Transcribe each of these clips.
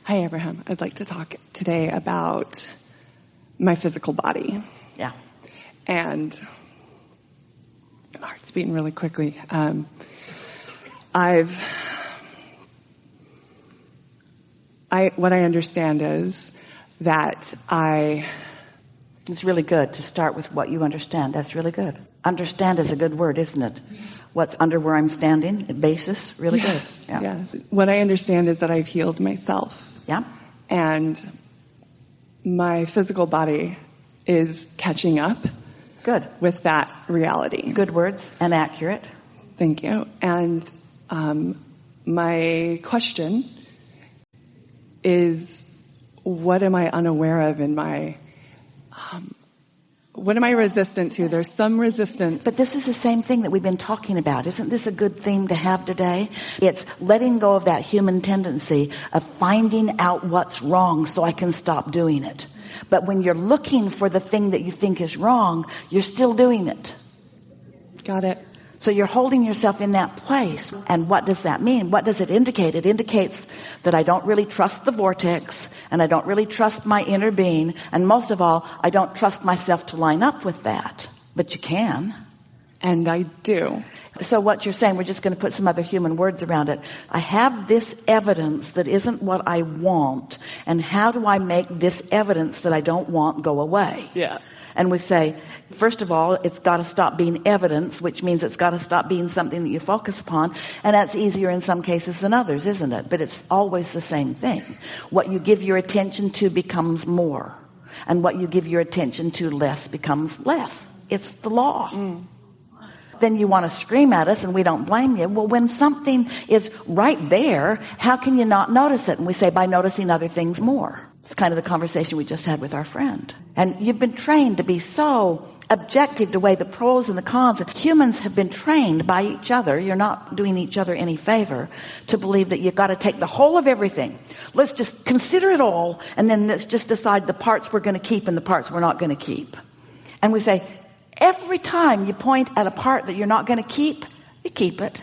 Hi, Abraham. I'd like to talk today about my physical body. Yeah. And my heart's beating really quickly. What I understand is that It's really good to start with what you understand. That's really good. Understand is a good word, isn't it? What's under where I'm standing, basis, really good. Yeah. Yes. What I understand is that I've healed myself. Yeah. And my physical body is catching up. Good. With that reality. Good words and accurate. Thank you. And my question is, what am I unaware of in my... what am I resistant to? There's some resistance. But this is the same thing that we've been talking about. Isn't this a good theme to have today? It's letting go of that human tendency of finding out what's wrong so I can stop doing it. But when you're looking for the thing that you think is wrong, you're still doing it. Got it. So you're holding yourself in that place. And what does that mean? What does it indicate? It indicates that I don't really trust the vortex, and I don't really trust my inner being, and most of all, I don't trust myself to line up with that. But you can. And I do. So what you're saying, we're just going to put some other human words around it. I have this evidence that isn't what I want, and how do I make this evidence that I don't want go away? Yeah. And we say, first of all, it's got to stop being evidence, which means it's got to stop being something that you focus upon. And that's easier in some cases than others, isn't it? But it's always the same thing. What you give your attention to becomes more. And what you give your attention to less becomes less. It's the law. Then you want to scream at us, and we don't blame you. Well, when something is right there, how can you not notice it? And we say, by noticing other things more. It's kind of the conversation we just had with our friend. And you've been trained to be so objective to weigh the pros and the cons. And humans have been trained by each other. You're not doing each other any favor to believe that you've got to take the whole of everything. Let's just consider it all, and then let's just decide the parts we're going to keep and the parts we're not going to keep. And we say, every time you point at a part that you're not going to keep, you keep it.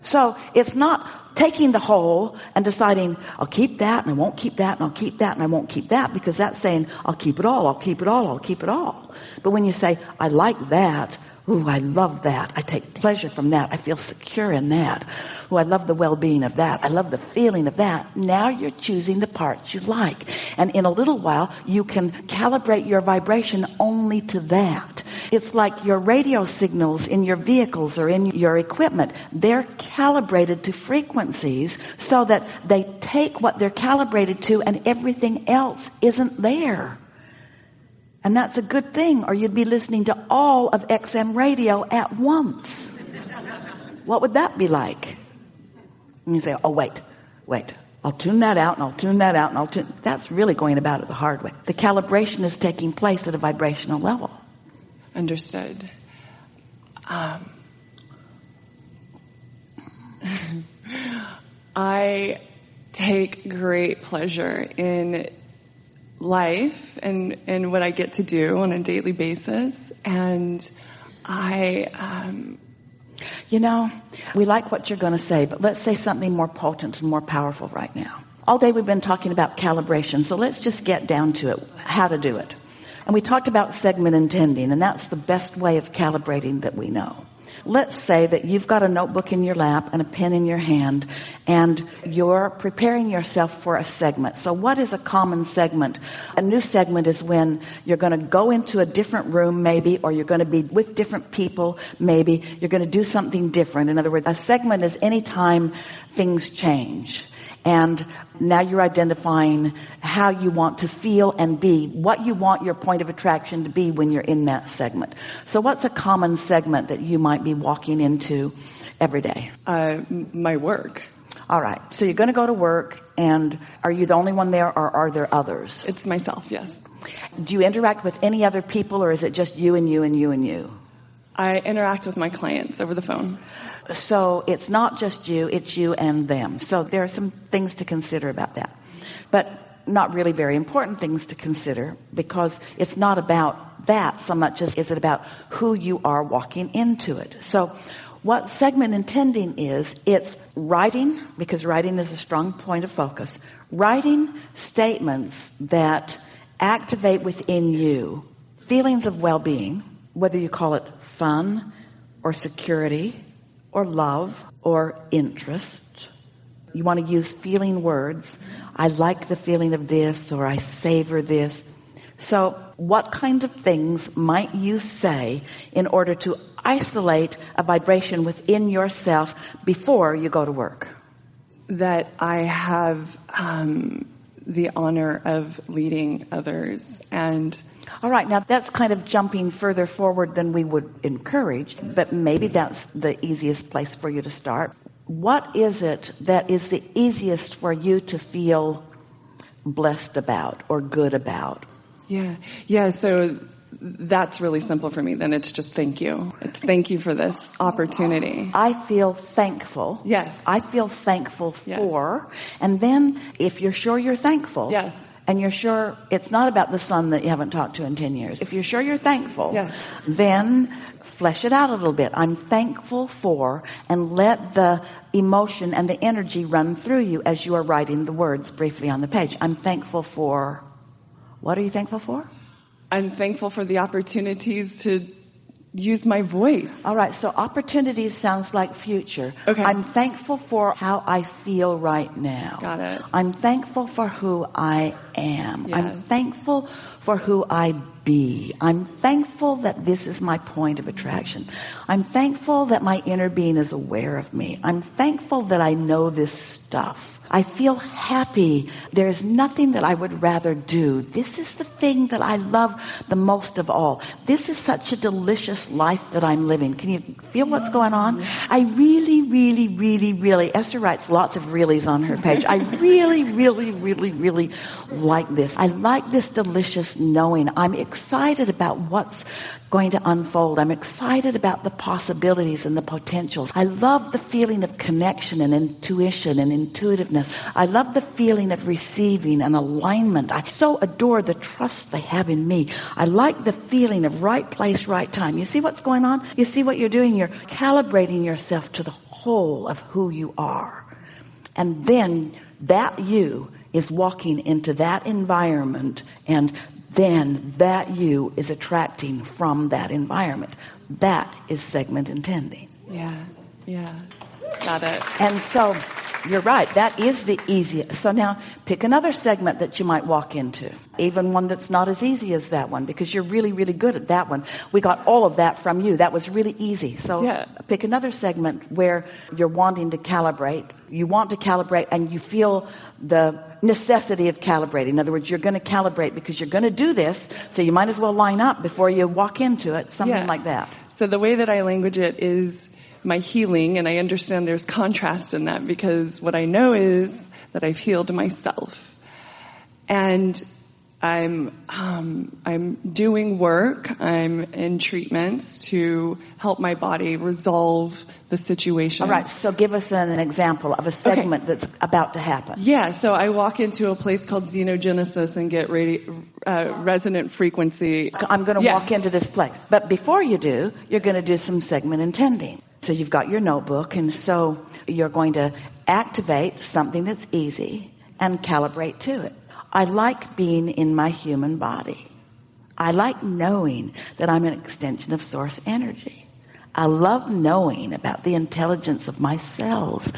So it's not taking the whole and deciding, I'll keep that and I won't keep that and I'll keep that and I won't keep that, because that's saying, I'll keep it all, I'll keep it all, I'll keep it all. But when you say, I like that, ooh, I love that, I take pleasure from that, I feel secure in that, ooh, I love the well-being of that, I love the feeling of that, now you're choosing the parts you like. And in a little while, you can calibrate your vibration only to that. It's like your radio signals in your vehicles or in your equipment. They're calibrated to frequencies so that they take what they're calibrated to, and everything else isn't there. And that's a good thing, or you'd be listening to all of XM radio at once. What would that be like? And you say, oh, wait. I'll tune that out, and I'll tune that out, and I'll tune. That's really going about it the hard way. The calibration is taking place at a vibrational level. Understood. I take great pleasure in life and what I get to do on a daily basis. And we like what you're going to say, but let's say something more potent and more powerful right now. All day we've been talking about calibration, so let's just get down to it, how to do it. And we talked about segment intending, and that's the best way of calibrating that we know. Let's say that you've got a notebook in your lap and a pen in your hand, and you're preparing yourself for a segment. So what is a common segment? A new segment is when you're going to go into a different room maybe, or you're going to be with different people maybe. You're going to do something different. In other words, a segment is any time things change. And now you're identifying how you want to feel and be, what you want your point of attraction to be when you're in that segment. So what's a common segment that you might be walking into every day? My work. All right. So you're going to go to work, and are you the only one there, or are there others? It's myself, yes. Do you interact with any other people, or is it just you and you and you and you? I interact with my clients over the phone. So it's not just you, it's you and them. So there are some things to consider about that. But not really very important things to consider, because it's not about that so much as is it about who you are walking into it. So What segment intending is, it's writing, because writing is a strong point of focus, writing statements that activate within you feelings of well-being, whether you call it fun or security or love or interest. You want to use feeling words. I like the feeling of this, or I savor this. So what kind of things might you say in order to isolate a vibration within yourself before you go to work? That I have the honor of leading others. And all right, now that's kind of jumping further forward than we would encourage, but maybe that's the easiest place for you to start. What is it that is the easiest for you to feel blessed about or good about? Yeah, so that's really simple for me. Then it's just thank you. It's thank you for this opportunity. I feel thankful. Yes. I feel thankful for. And then if you're sure you're thankful. Yes. And you're sure it's not about the son that you haven't talked to in 10 years. If you're sure you're thankful, yes, then flesh it out a little bit. I'm thankful for, and let the emotion and the energy run through you as you are writing the words briefly on the page. I'm thankful for. What are you thankful for? I'm thankful for the opportunities to use my voice. All right, so opportunities sounds like future. Okay. I'm thankful for how I feel right now. Got it. I'm thankful for who I am. Yes. I'm thankful for who I be. I'm thankful that this is my point of attraction. I'm thankful that my inner being is aware of me. I'm thankful that I know this stuff. I feel happy. There's nothing that I would rather do. This is the thing that I love the most of all. This is such a delicious life that I'm living. Can you feel what's going on? I really, Esther writes lots of reallys on her page. I really like this. I like this delicious knowing. I'm excited about what's going to unfold. I'm excited about the possibilities and the potentials. I love the feeling of connection and intuition and intuitiveness. I love the feeling of receiving and alignment. I so adore the trust they have in me. I like the feeling of right place, right time. You see what's going on? You see what you're doing? You're calibrating yourself to the whole of who you are. And then that you is walking into that environment, and then that you is attracting from that environment. That is segment intending. Yeah. Got it. And so you're right. That is the easiest. So now pick another segment that you might walk into. Even one that's not as easy as that one, because you're really good at that one. We got all of that from you. That was really easy. So pick another segment where you're wanting to calibrate. You want to calibrate and you feel the necessity of calibrating. In other words, you're going to calibrate because you're going to do this, so you might as well line up before you walk into it, something like that. So the way that I language it is my healing, and I understand there's contrast in that, because what I know is that I've healed myself. And I'm doing work, I'm in treatments to help my body resolve the situation. All right, so give us an example of a segment that's about to happen. Yeah, so I walk into a place called Xenogenesis and get resonant frequency. I'm going to walk into this place. But before you do, you're going to do some segment intending. So you've got your notebook, and so you're going to activate something that's easy and calibrate to it. I like being in my human body. I like knowing that I'm an extension of source energy. I love knowing about the intelligence of my cells.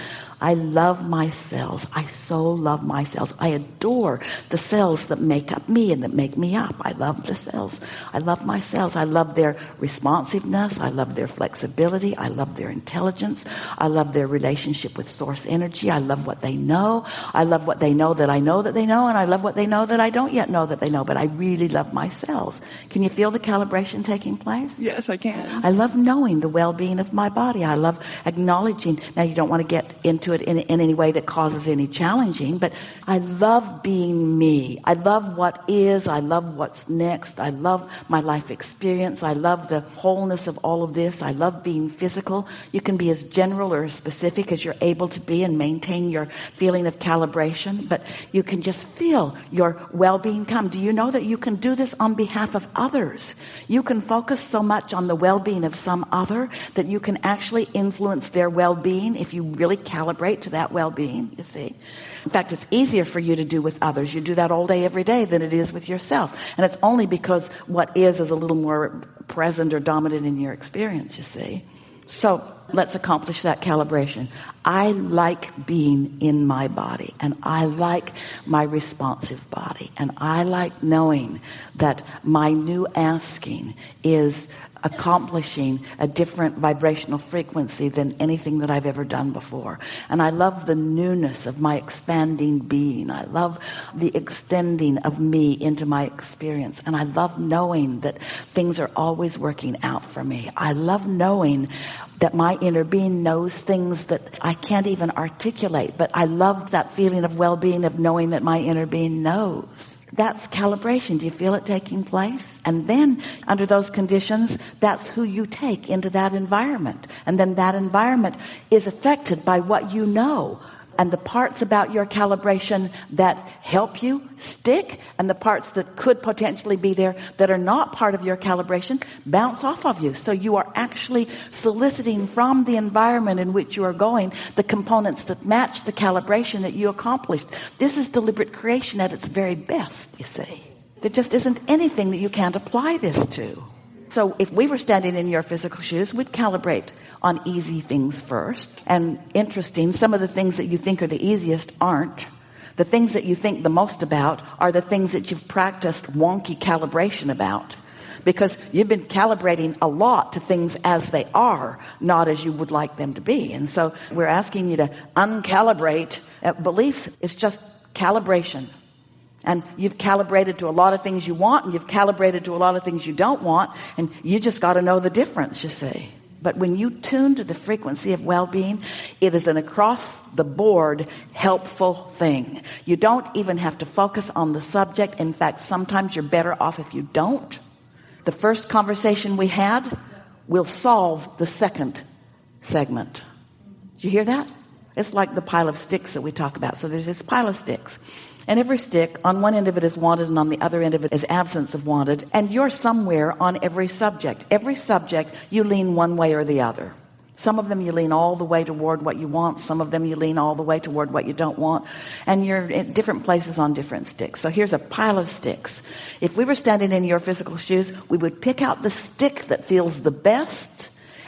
I love my cells. I so love my cells. I adore the cells that make up me and that make me up. I love the cells. I love my cells. I love their responsiveness. I love their flexibility. I love their intelligence. I love their relationship with source energy. I love what they know. I love what they know that I know that they know, and I love what they know that I don't yet know that they know, but I really love my cells. Can you feel the calibration taking place? Yes, I can. I love knowing the well-being of my body. I love acknowledging. Now, you don't want to get into to it in any way that causes any challenging, but I love being me. I love what is. I love what's next. I love my life experience. I love the wholeness of all of this. I love being physical. You can be as general or as specific as you're able to be and maintain your feeling of calibration, but you can just feel your well-being come. Do you know that you can do this on behalf of others? You can focus so much on the well-being of some other that you can actually influence their well-being if you really calibrate to that well-being, you see. In fact, it's easier for you to do with others. You do that all day, every day than it is with yourself. And it's only because what is a little more present or dominant in your experience, you see. So let's accomplish that calibration. I like being in my body, and I like my responsive body, and I like knowing that my new asking is accomplishing a different vibrational frequency than anything that I've ever done before. And I love the newness of my expanding being. I love the extending of me into my experience. And I love knowing that things are always working out for me. I love knowing that my inner being knows things that I can't even articulate. But I love that feeling of well-being, of knowing that my inner being knows. That's calibration. Do you feel it taking place? And then under those conditions, that's who you take into that environment. And then that environment is affected by what you know. And the parts about your calibration that help you stick, and the parts that could potentially be there that are not part of your calibration bounce off of you. So you are actually soliciting from the environment in which you are going the components that match the calibration that you accomplished. This is deliberate creation at its very best, you see. There just isn't anything that you can't apply this to. So if we were standing in your physical shoes, we'd calibrate on easy things first. And interesting, some of the things that you think are the easiest aren't. The things that you think the most about are the things that you've practiced wonky calibration about. Because you've been calibrating a lot to things as they are, not as you would like them to be. And so we're asking you to uncalibrate. Beliefs is just calibration. And you've calibrated to a lot of things you want, and you've calibrated to a lot of things you don't want, and you just got to know the difference, you see. But when you tune to the frequency of well-being, it is an across-the-board helpful thing. You don't even have to focus on the subject. In fact, sometimes you're better off if you don't. The first conversation we had will solve the second segment. Did you hear that? It's like the pile of sticks that we talk about. So there's this pile of sticks. And every stick, on one end of it is wanted, and on the other end of it is absence of wanted. And you're somewhere on every subject. Every subject, you lean one way or the other. Some of them you lean all the way toward what you want. Some of them you lean all the way toward what you don't want. And you're in different places on different sticks. So here's a pile of sticks. If we were standing in your physical shoes, we would pick out the stick that feels the best.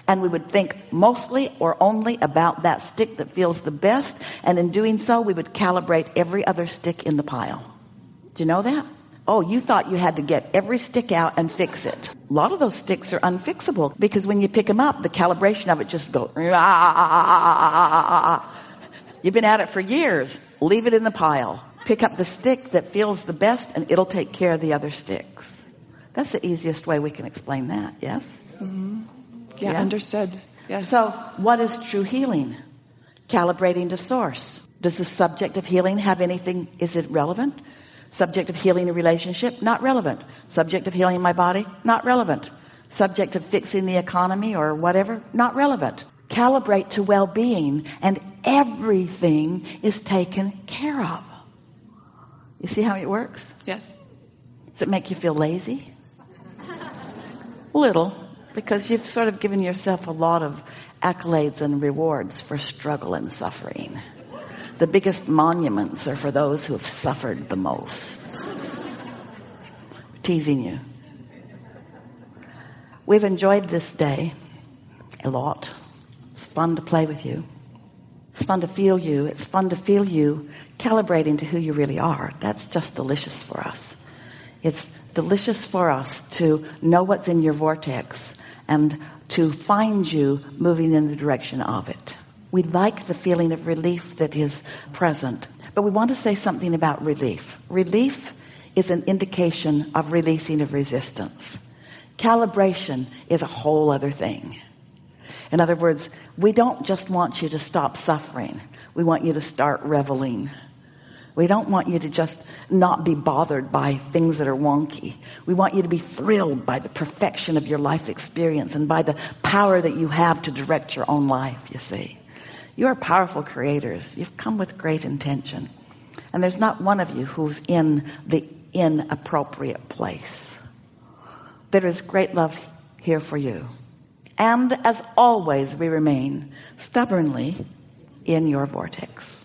And we would think mostly or only about that stick that feels the best. And in doing so, we would calibrate every other stick in the pile. Do you know that? Oh, you thought you had to get every stick out and fix it. A lot of those sticks are unfixable because when you pick them up, the calibration of it just goes. You've been at it for years. Leave it in the pile. Pick up the stick that feels the best and it'll take care of the other sticks. That's the easiest way we can explain that, yes? Mm-hmm. Yeah, understood. Yes. So what is true healing? Calibrating to source. Does the subject of healing have anything? Is it relevant? Subject of healing a relationship? Not relevant. Subject of healing my body? Not relevant. Subject of fixing the economy or whatever? Not relevant. Calibrate to well-being and everything is taken care of. You see how it works? Yes. Does it make you feel lazy? Little. Because you've sort of given yourself a lot of accolades and rewards for struggle and suffering. The biggest monuments are for those who have suffered the most. Teasing you. We've enjoyed this day a lot. It's fun to play with you. It's fun to feel you. It's fun to feel you calibrating to who you really are. That's just delicious for us. It's delicious for us to know what's in your vortex and to find you moving in the direction of it. We like the feeling of relief that is present, but we want to say something about relief. Relief is an indication of releasing of resistance. Calibration is a whole other thing. In other words, we don't just want you to stop suffering. We want you to start reveling. We don't want you to just not be bothered by things that are wonky. We want you to be thrilled by the perfection of your life experience and by the power that you have to direct your own life, you see. You are powerful creators. You've come with great intention. And there's not one of you who's in the inappropriate place. There is great love here for you. And as always, we remain stubbornly in your vortex.